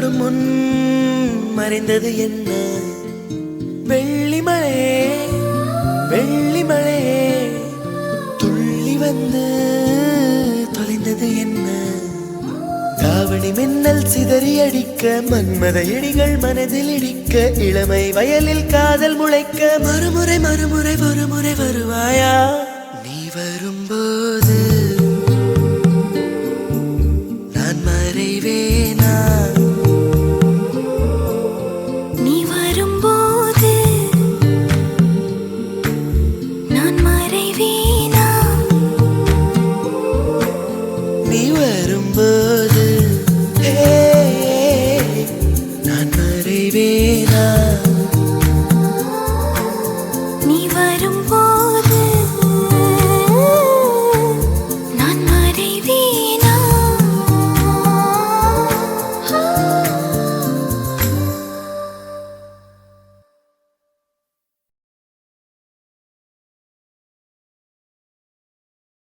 தொடும் முன் மறைந்தது என்ன? வெள்ளிமழை வெள்ளிமழை துள்ளி வந்து தொலைந்தது என்ன? தாவணி மின்னல் சிதறி அடிக்க மன்மத இடிகள் மனதில் இடிக்க இளமை வயலில் காதல் முளைக்க மறுமுறை மறுமுறை ஒருமுறை வருவாயா?